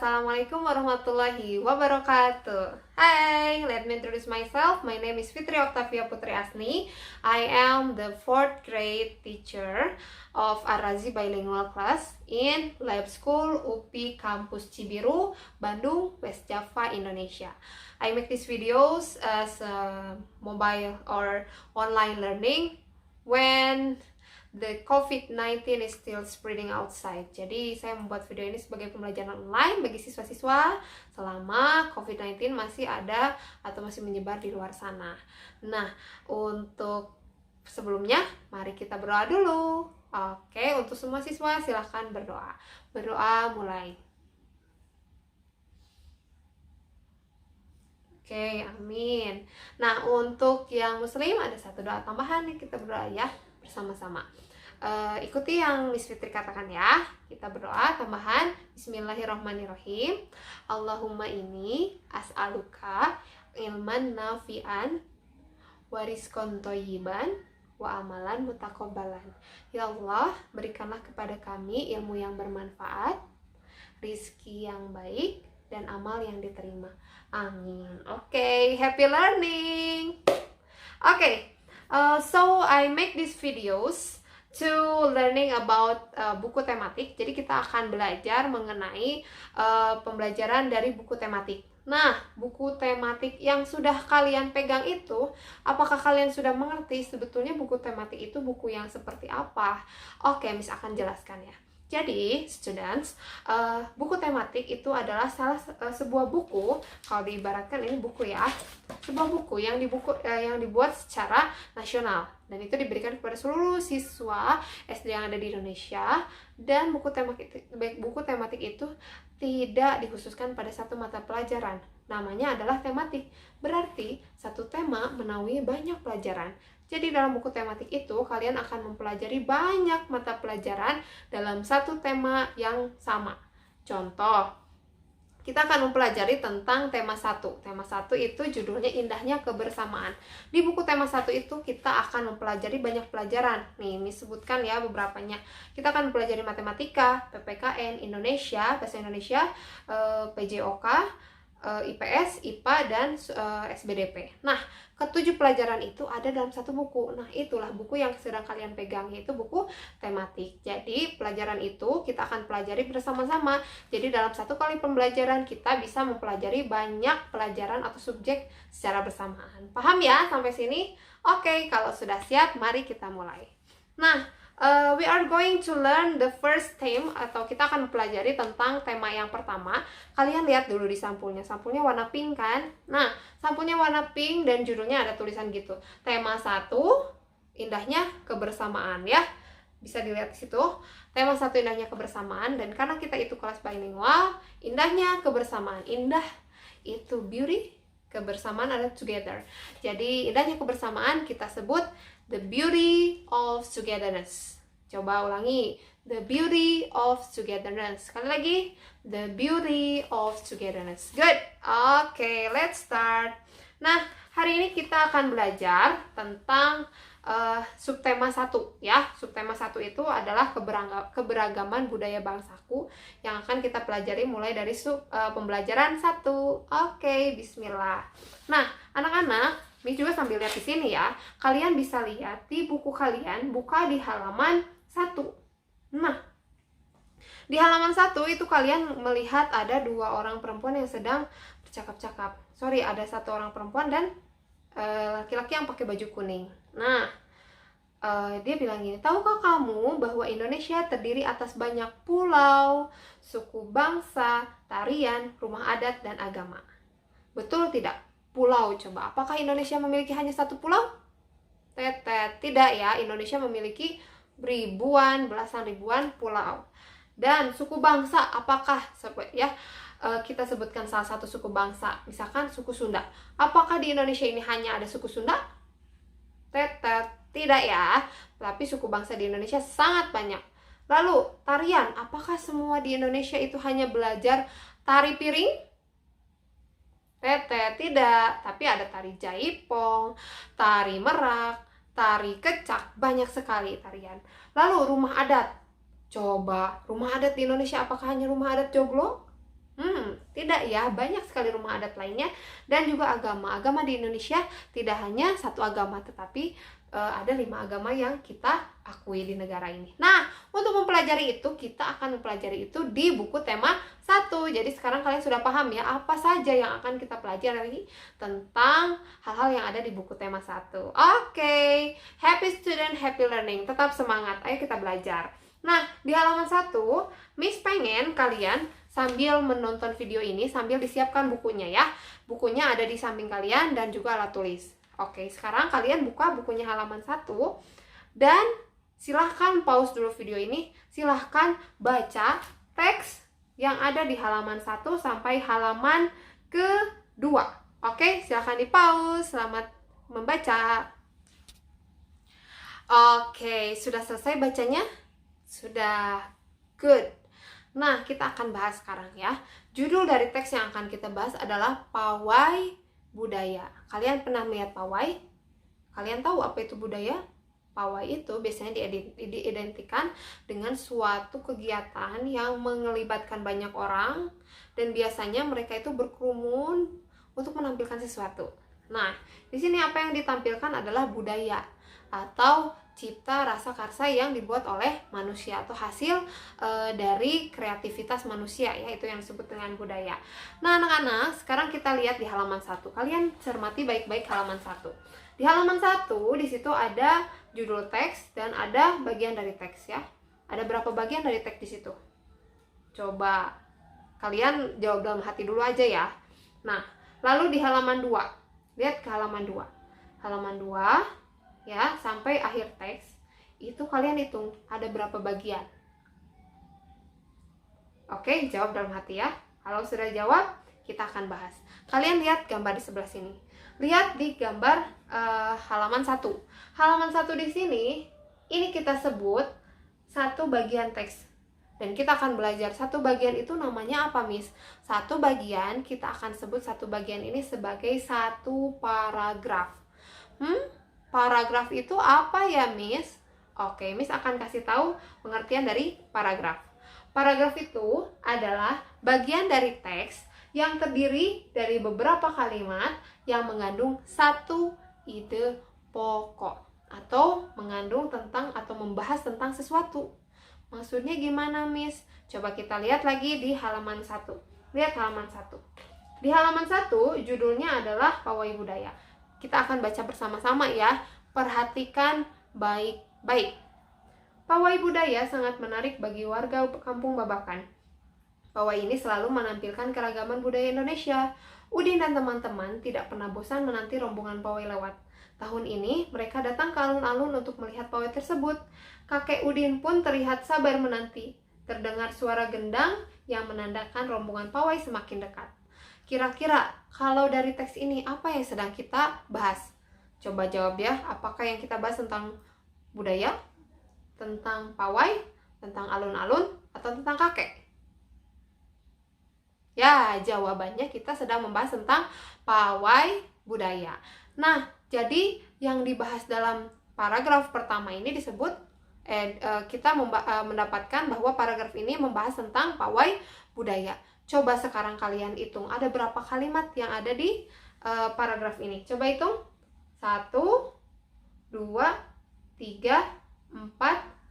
Assalamualaikum warahmatullahi wabarakatuh. Hi, let me introduce myself. My name is Fitri Octavia Putri Asni. I am the 4th grade teacher of Ar-Razi Bilingual Class in Lab School UPI Kampus Cibiru, Bandung, West Java, Indonesia. I make these videos as a mobile or online learning when the COVID-19 is still spreading outside. Jadi saya membuat video ini sebagai pembelajaran online bagi siswa-siswa selama COVID-19 masih ada atau masih menyebar di luar sana. Nah, untuk sebelumnya mari kita berdoa dulu. Oke, untuk semua siswa silahkan berdoa. Berdoa mulai. Oke, amin. Nah, untuk yang muslim ada satu doa tambahan nih, kita berdoa ya bersama-sama. Ikuti yang Miss Fitri katakan ya. Kita berdoa tambahan. Bismillahirrohmanirrohim. Allahumma ini as'aluka ilman nafi'an wariskon toyiban wa amalan mutaqabbalan. Ya Allah, berikanlah kepada kami ilmu yang bermanfaat, rizki yang baik, dan amal yang diterima. Amin. Oke, happy learning. Oke, so I make these videos to learning about buku tematik. Jadi kita akan belajar mengenai pembelajaran dari buku tematik. Nah, buku tematik yang sudah kalian pegang itu, apakah kalian sudah mengerti sebetulnya buku tematik itu buku yang seperti apa? Oke, Miss akan jelaskan ya. Jadi, students, buku tematik itu adalah sebuah buku, kalau diibaratkan ini buku ya, sebuah buku yang dibuat secara nasional, dan itu diberikan kepada seluruh siswa SD yang ada di Indonesia. Dan buku tematik itu tidak dikhususkan pada satu mata pelajaran. Namanya adalah tematik, berarti satu tema menaungi banyak pelajaran. Jadi dalam buku tematik itu kalian akan mempelajari banyak mata pelajaran dalam satu tema yang sama. Contoh, kita akan mempelajari tentang tema 1. Tema 1 itu judulnya Indahnya Kebersamaan. Di buku tema 1 itu kita akan mempelajari banyak pelajaran. Nih, Miss sebutkan ya beberapanya. Kita akan mempelajari matematika, PPKN, Indonesia, bahasa Indonesia, PJOK, IPS, IPA, dan SBDP. Nah, ketujuh pelajaran itu ada dalam satu buku. Nah, itulah buku yang sedang kalian pegang, yaitu buku tematik. Jadi, pelajaran itu kita akan pelajari bersama-sama. Jadi, dalam satu kali pembelajaran kita bisa mempelajari banyak pelajaran atau subjek secara bersamaan. Paham ya sampai sini? Oke, kalau sudah siap, mari kita mulai. Nah, we are going to learn the first theme, atau kita akan mempelajari tentang tema yang pertama. Kalian lihat dulu di sampulnya. Sampulnya warna pink kan? Nah, sampulnya warna pink dan judulnya ada tulisan gitu. Tema 1, Indahnya Kebersamaan ya. Bisa dilihat di situ. Tema 1 Indahnya Kebersamaan, dan karena kita itu kelas bilingual, indahnya kebersamaan. Indah itu beauty, kebersamaan adalah together. Jadi, indahnya kebersamaan kita sebut the beauty of togetherness. Coba ulangi. The beauty of togetherness. Sekali lagi. The beauty of togetherness. Good. Oke, let's start. Nah, hari ini kita akan belajar tentang subtema 1 ya. Subtema 1 itu adalah keberagaman budaya bangsaku yang akan kita pelajari mulai dari pembelajaran 1. Oke, bismillah. Nah, anak-anak, Miss juga sambil lihat di sini ya. Kalian bisa lihat di buku kalian, buka di halaman 1. Nah, di halaman 1 itu kalian melihat ada 2 orang perempuan yang sedang bercakap-cakap. Sorry, ada 1 orang perempuan dan laki-laki yang pakai baju kuning. Nah, dia bilang gini, tahukah kamu bahwa Indonesia terdiri atas banyak pulau, suku bangsa, tarian, rumah adat, dan agama? Betul tidak? Pulau, coba. Apakah Indonesia memiliki hanya 1 pulau? Tetet. Tidak ya, Indonesia memiliki ribuan, belasan ribuan pulau. Dan suku bangsa, apakah ya kita sebutkan salah satu suku bangsa, misalkan suku Sunda. Apakah di Indonesia ini hanya ada suku Sunda? Tetet. Tidak ya, tapi suku bangsa di Indonesia sangat banyak. Lalu, tarian, apakah semua di Indonesia itu hanya belajar tari piring? Tetet, tidak, tapi ada tari jaipong, tari merak, tari kecak, banyak sekali tarian. Lalu rumah adat, coba rumah adat di Indonesia apakah hanya rumah adat joglo? Tidak ya, banyak sekali rumah adat lainnya dan juga agama. Agama di Indonesia tidak hanya satu agama, tetapi ada 5 agama yang kita akui di negara ini. Nah, untuk mempelajari itu, kita akan mempelajari itu di buku tema 1. Jadi sekarang kalian sudah paham ya, apa saja yang akan kita pelajari tentang hal-hal yang ada di buku tema 1. Oke, happy student, happy learning. Tetap semangat, ayo kita belajar. Nah, di halaman 1, Miss pengen kalian sambil menonton video ini, sambil disiapkan bukunya ya. Bukunya ada di samping kalian dan juga alat tulis. Oke, sekarang kalian buka bukunya halaman 1 dan silahkan pause dulu video ini. Silahkan baca teks yang ada di halaman 1 sampai halaman ke-2. Oke, silahkan di pause. Selamat membaca. Oke, sudah selesai bacanya? Sudah. Good. Nah, kita akan bahas sekarang ya. Judul dari teks yang akan kita bahas adalah Pawai Budaya. Kalian pernah melihat pawai? Kalian tahu apa itu budaya? Pawai itu biasanya diidentikan dengan suatu kegiatan yang melibatkan banyak orang dan biasanya mereka itu berkerumun untuk menampilkan sesuatu. Nah, di sini apa yang ditampilkan adalah budaya atau cipta rasa karsa yang dibuat oleh manusia atau hasil dari kreativitas manusia ya, itu yang disebut dengan budaya. Nah, anak-anak, sekarang kita lihat di halaman 1. Kalian cermati baik-baik halaman 1. Di halaman 1 di situ ada judul teks dan ada bagian dari teks ya. Ada berapa bagian dari teks di situ? Coba kalian jawab dalam hati dulu aja ya. Nah, lalu di halaman 2. Lihat ke halaman 2. Halaman 2 ya, sampai akhir teks itu kalian hitung ada berapa bagian. Oke, jawab dalam hati ya. Kalau sudah jawab, kita akan bahas. Kalian lihat gambar di sebelah sini. Lihat di gambar halaman 1. Halaman 1 di sini, ini kita sebut satu bagian teks. Dan kita akan belajar satu bagian itu namanya apa, Miss? Satu bagian, kita akan sebut satu bagian ini sebagai satu paragraf. Paragraf itu apa ya, Miss? Oke, Miss akan kasih tahu pengertian dari paragraf. Paragraf itu adalah bagian dari teks yang terdiri dari beberapa kalimat yang mengandung satu ide pokok atau mengandung tentang atau membahas tentang sesuatu. Maksudnya gimana, Miss? Coba kita lihat lagi di halaman 1. Lihat halaman 1. Di halaman 1 judulnya adalah Pawai Budaya. Kita akan baca bersama-sama ya. Perhatikan baik-baik. Pawai budaya sangat menarik bagi warga Kampung Babakan. Pawai ini selalu menampilkan keragaman budaya Indonesia. Udin dan teman-teman tidak pernah bosan menanti rombongan pawai lewat. Tahun ini mereka datang ke alun-alun untuk melihat pawai tersebut. Kakek Udin pun terlihat sabar menanti. Terdengar suara gendang yang menandakan rombongan pawai semakin dekat. Kira-kira kalau dari teks ini apa yang sedang kita bahas? Coba jawab ya, apakah yang kita bahas tentang budaya, tentang pawai, tentang alun-alun, atau tentang kakek? Ya, jawabannya kita sedang membahas tentang pawai budaya. Nah, jadi yang dibahas dalam paragraf pertama ini disebut, kita mendapatkan bahwa paragraf ini membahas tentang pawai budaya. Coba sekarang kalian hitung ada berapa kalimat yang ada di paragraf ini. Coba hitung. 1, 2, 3, 4,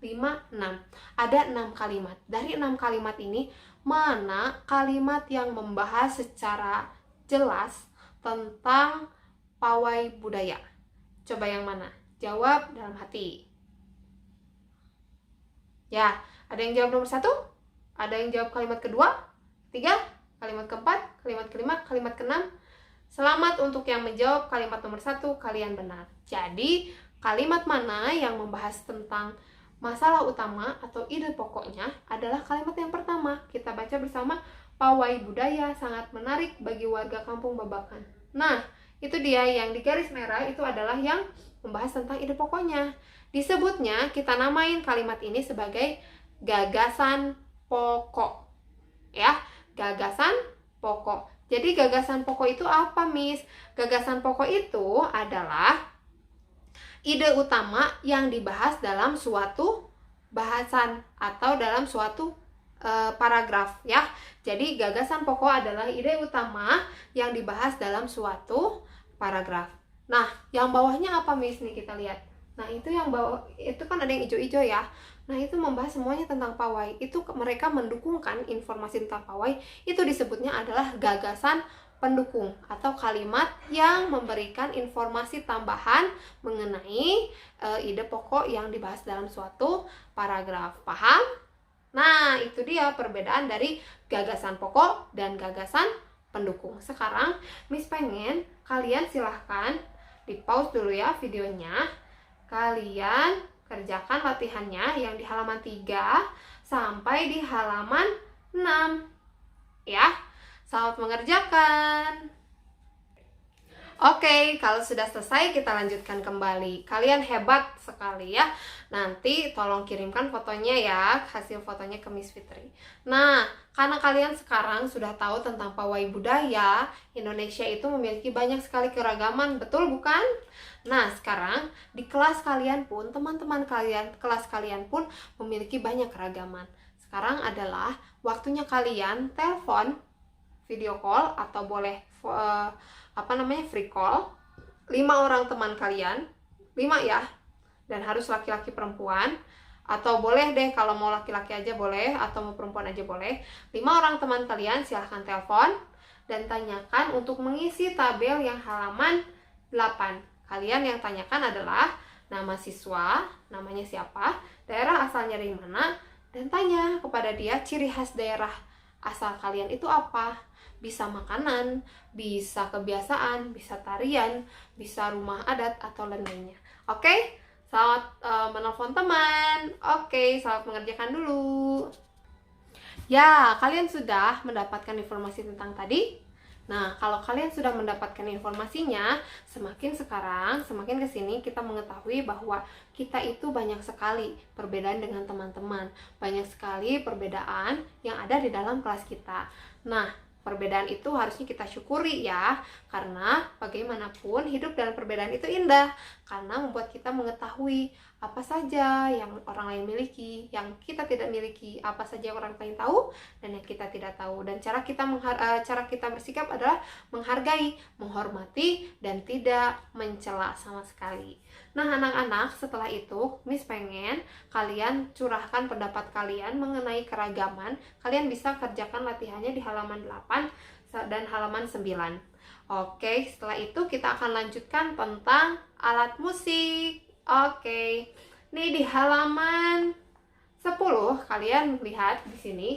5, 6. Ada 6 kalimat. Dari 6 kalimat ini, mana kalimat yang membahas secara jelas tentang pawai budaya? Coba yang mana? Jawab dalam hati. Ya, ada yang jawab nomor 1? Ada yang jawab kalimat kedua? 3, kalimat keempat, kalimat kelima, kalimat keenam. Selamat untuk yang menjawab kalimat nomor 1, kalian benar. Jadi, kalimat mana yang membahas tentang masalah utama atau ide pokoknya adalah kalimat yang pertama. Kita baca bersama, pawai budaya sangat menarik bagi warga Kampung Babakan. Nah, itu dia yang di garis merah itu adalah yang membahas tentang ide pokoknya. Disebutnya, kita namain kalimat ini sebagai gagasan pokok. Ya, gagasan pokok. Jadi gagasan pokok itu apa, Miss? Gagasan pokok itu adalah ide utama yang dibahas dalam suatu bahasan atau dalam suatu paragraf ya. Jadi gagasan pokok adalah ide utama yang dibahas dalam suatu paragraf. Nah, yang bawahnya apa Miss nih kita lihat. Nah, itu yang bawah itu kan ada yang hijau-hijau ya. Nah, itu membahas semuanya tentang pawai. Itu mereka mendukungkan informasi tentang pawai. Itu disebutnya adalah gagasan pendukung atau kalimat yang memberikan informasi tambahan mengenai ide pokok yang dibahas dalam suatu paragraf. Paham? Nah, itu dia perbedaan dari gagasan pokok dan gagasan pendukung. Sekarang, Miss pengen kalian silahkan di pause dulu ya videonya. Kalian kerjakan latihannya yang di halaman 3 sampai di halaman 6. Ya, selamat mengerjakan. Oke, kalau sudah selesai kita lanjutkan kembali. Kalian hebat sekali ya. Nanti tolong kirimkan fotonya ya, hasil fotonya ke Miss Fitri. Nah, karena kalian sekarang sudah tahu tentang pawai budaya, Indonesia itu memiliki banyak sekali keragaman, betul bukan? Nah, sekarang di kelas kalian pun, teman-teman kalian, kelas kalian pun memiliki banyak keragaman. Sekarang adalah waktunya kalian telepon, video call, atau boleh free call 5 orang teman kalian, 5 ya, dan harus laki-laki perempuan, atau boleh deh kalau mau laki-laki aja boleh, atau mau perempuan aja boleh. 5 orang teman kalian silahkan telepon dan tanyakan untuk mengisi tabel yang halaman 8. Kalian yang tanyakan adalah nama siswa, namanya siapa, daerah asalnya dari mana, dan tanya kepada dia ciri khas daerah asal kalian itu apa. Bisa makanan, bisa kebiasaan, bisa tarian, bisa rumah adat, atau lainnya. Oke? Selamat menelpon teman. Oke, selamat mengerjakan dulu. Ya, kalian sudah mendapatkan informasi tentang tadi? Nah, kalau kalian sudah mendapatkan informasinya, semakin kesini kita mengetahui bahwa kita itu banyak sekali perbedaan dengan teman-teman. Banyak sekali perbedaan yang ada di dalam kelas kita. Nah, perbedaan itu harusnya kita syukuri ya, karena bagaimanapun hidup dalam perbedaan itu indah, karena membuat kita mengetahui apa saja yang orang lain miliki, yang kita tidak miliki, apa saja yang orang lain tahu dan yang kita tidak tahu. Dan cara kita bersikap adalah menghargai, menghormati, dan tidak mencela sama sekali. Nah, anak-anak, setelah itu Miss pengen kalian curahkan pendapat kalian mengenai keragaman. Kalian bisa kerjakan latihannya di halaman 8 dan halaman 9. Oke, setelah itu kita akan lanjutkan tentang alat musik. Oke, nih di halaman 10 kalian lihat di sini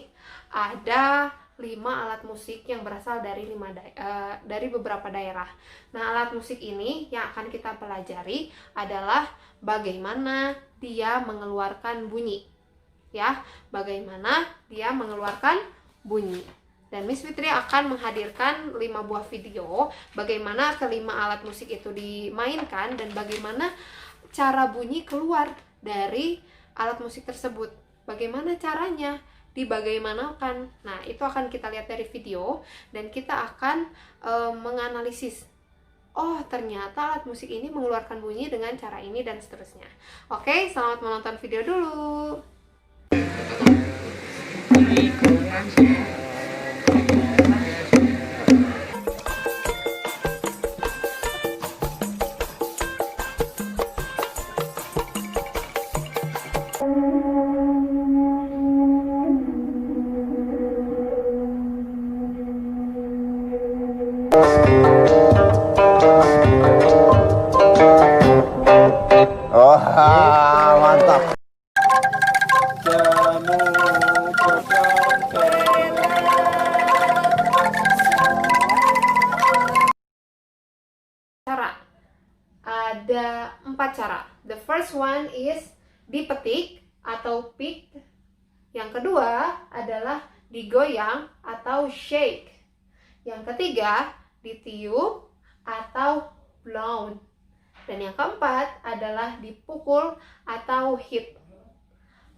ada 5 alat musik yang berasal dari dari beberapa daerah. Nah, alat musik ini yang akan kita pelajari adalah bagaimana dia mengeluarkan bunyi. Ya, bagaimana dia mengeluarkan bunyi. Dan Miss Fitri akan menghadirkan 5 buah video bagaimana kelima alat musik itu dimainkan dan bagaimana cara bunyi keluar dari alat musik tersebut. Bagaimana caranya? Dibagaimanakan. Nah, itu akan kita lihat dari video dan kita akan menganalisis. Oh, ternyata alat musik ini mengeluarkan bunyi dengan cara ini dan seterusnya. Oke, selamat menonton video dulu. Mantap. Cara. Ada 4 cara. The first one is dipetik atau pick. Yang kedua adalah digoyang atau shake. Yang ketiga, ditiup atau blown. Dan yang keempat adalah dipukul atau hit.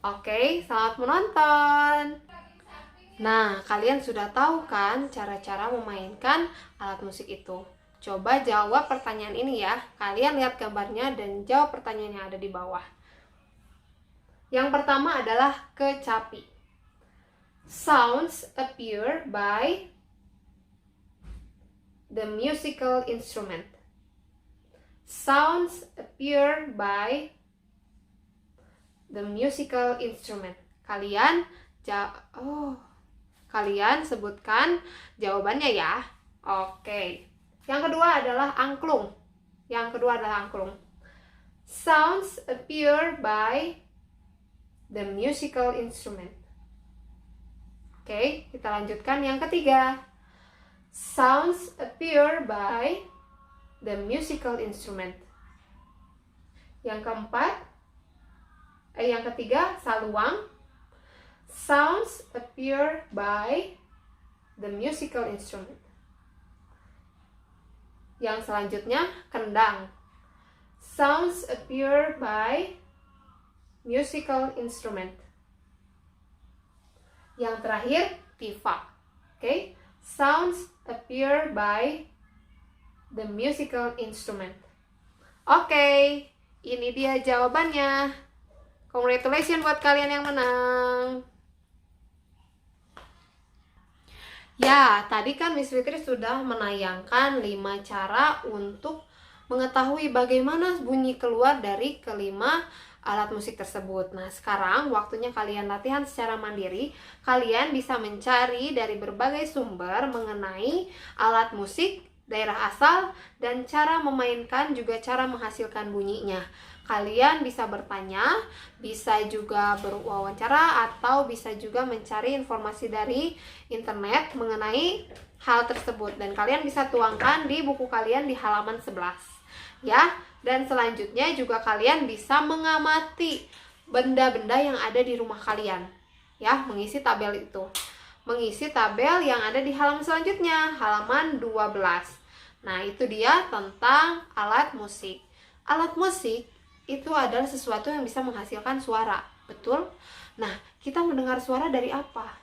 Oke, selamat menonton. Nah, kalian sudah tahu kan cara-cara memainkan alat musik itu? Coba jawab pertanyaan ini ya. Kalian lihat gambarnya dan jawab pertanyaan yang ada di bawah. Yang pertama adalah kecapi. Sounds appear by the musical instrument. Sounds appear by the musical instrument. Kalian sebutkan jawabannya ya. Oke. Yang kedua adalah angklung. Sounds appear by the musical instrument. Oke, kita lanjutkan yang ketiga. Sounds appear by the musical instrument. Yang ketiga, saluang. Sounds appear by the musical instrument. Yang selanjutnya, kendang. Sounds appear by musical instrument. Yang terakhir, tifa. Oke, sounds appear by the musical instrument. Oke, ini dia jawabannya. Congratulations buat kalian yang menang. Ya, tadi kan Miss Fitri sudah menayangkan 5 cara untuk mengetahui bagaimana bunyi keluar dari kelima alat musik tersebut. Nah, sekarang waktunya kalian latihan secara mandiri. Kalian bisa mencari dari berbagai sumber mengenai alat musik, daerah asal, dan cara memainkan, juga cara menghasilkan bunyinya. Kalian bisa bertanya, bisa juga berwawancara, atau bisa juga mencari informasi dari internet mengenai hal tersebut. Dan kalian bisa tuangkan di buku kalian di halaman 11. Ya, dan selanjutnya juga kalian bisa mengamati benda-benda yang ada di rumah kalian. Ya, mengisi tabel itu. Mengisi tabel yang ada di halaman selanjutnya, halaman 12. Nah, itu dia tentang alat musik. Alat musik itu adalah sesuatu yang bisa menghasilkan suara, betul? Nah, kita mendengar suara dari apa?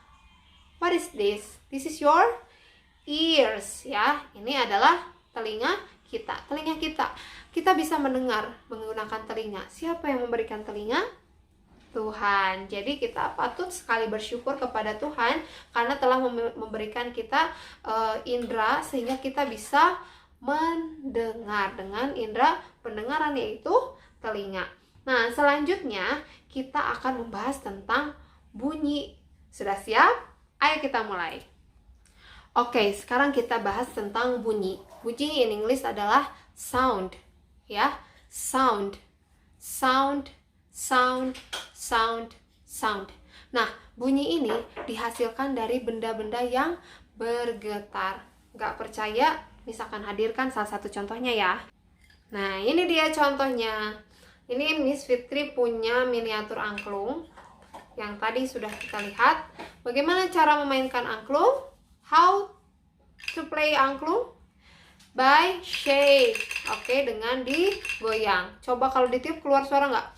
What is this? This is your ears, ya. Ini adalah telinga kita. Kita bisa mendengar menggunakan telinga. Siapa yang memberikan telinga? Tuhan. Jadi kita patut sekali bersyukur kepada Tuhan karena telah memberikan kita indera sehingga kita bisa mendengar dengan indera pendengaran, yaitu telinga. Nah, selanjutnya kita akan membahas tentang bunyi. Sudah siap? Ayo kita mulai. Oke, sekarang kita bahas tentang bunyi. Bunyi in English adalah sound, ya. Sound. Nah, bunyi ini dihasilkan dari benda-benda yang bergetar. Nggak percaya? Misalkan hadirkan salah satu contohnya ya. Nah, ini dia contohnya. Ini Miss Fitri punya miniatur angklung yang tadi sudah kita lihat. Bagaimana cara memainkan angklung? How to play angklung? By shake. Oke, dengan digoyang. Coba kalau ditiup keluar suara nggak?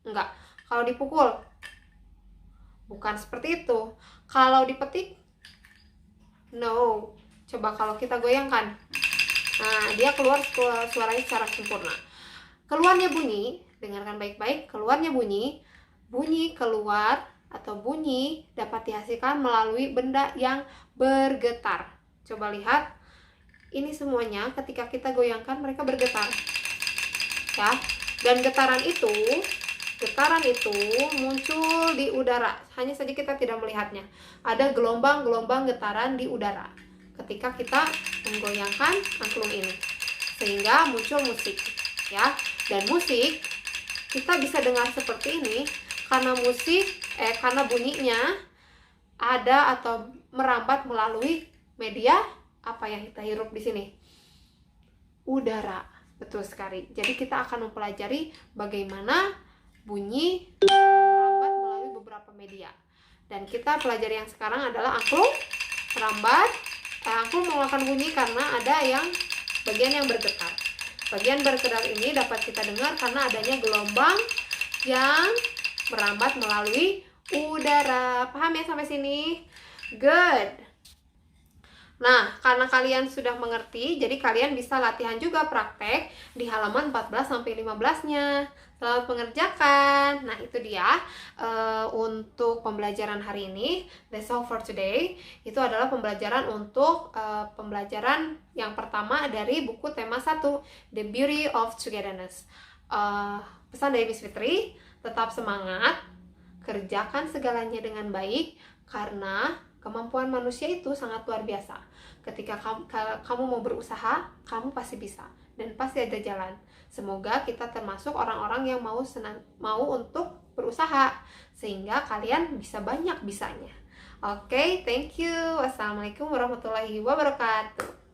Nggak. Kalau dipukul? Bukan seperti itu. Kalau dipetik? No. Coba kalau kita goyangkan. Nah, dia keluar suaranya secara sempurna. Keluarnya bunyi, dengarkan baik-baik, keluarnya bunyi keluar atau bunyi dapat dihasilkan melalui benda yang bergetar. Coba lihat, ini semuanya ketika kita goyangkan mereka bergetar. Ya, dan getaran itu muncul di udara. Hanya saja kita tidak melihatnya. Ada gelombang-gelombang getaran di udara ketika kita menggoyangkan angklung ini, sehingga muncul musik, ya. Dan musik kita bisa dengar seperti ini karena bunyinya ada atau merambat melalui media apa yang kita hirup di sini? Udara. Betul sekali. Jadi kita akan mempelajari bagaimana bunyi merambat melalui beberapa media. Dan kita pelajari yang sekarang adalah angklung merambat. Angklung mengeluarkan bunyi karena ada yang bagian yang bergetar. Bagian bergetar ini dapat kita dengar karena adanya gelombang yang merambat melalui udara. Paham ya sampai sini? Good. Nah, karena kalian sudah mengerti, jadi kalian bisa latihan juga praktek di halaman 14-15-nya. Selamat mengerjakan. Nah, itu dia untuk pembelajaran hari ini. That's all for today. Itu adalah pembelajaran untuk pembelajaran yang pertama dari buku tema 1, The Beauty of Togetherness. Pesan dari Miss Fitri, tetap semangat, kerjakan segalanya dengan baik, karena kemampuan manusia itu sangat luar biasa. Ketika kamu mau berusaha, kamu pasti bisa dan pasti ada jalan. Semoga kita termasuk orang-orang yang mau untuk berusaha sehingga kalian bisa banyak bisanya. Oke, thank you. Wassalamualaikum warahmatullahi wabarakatuh.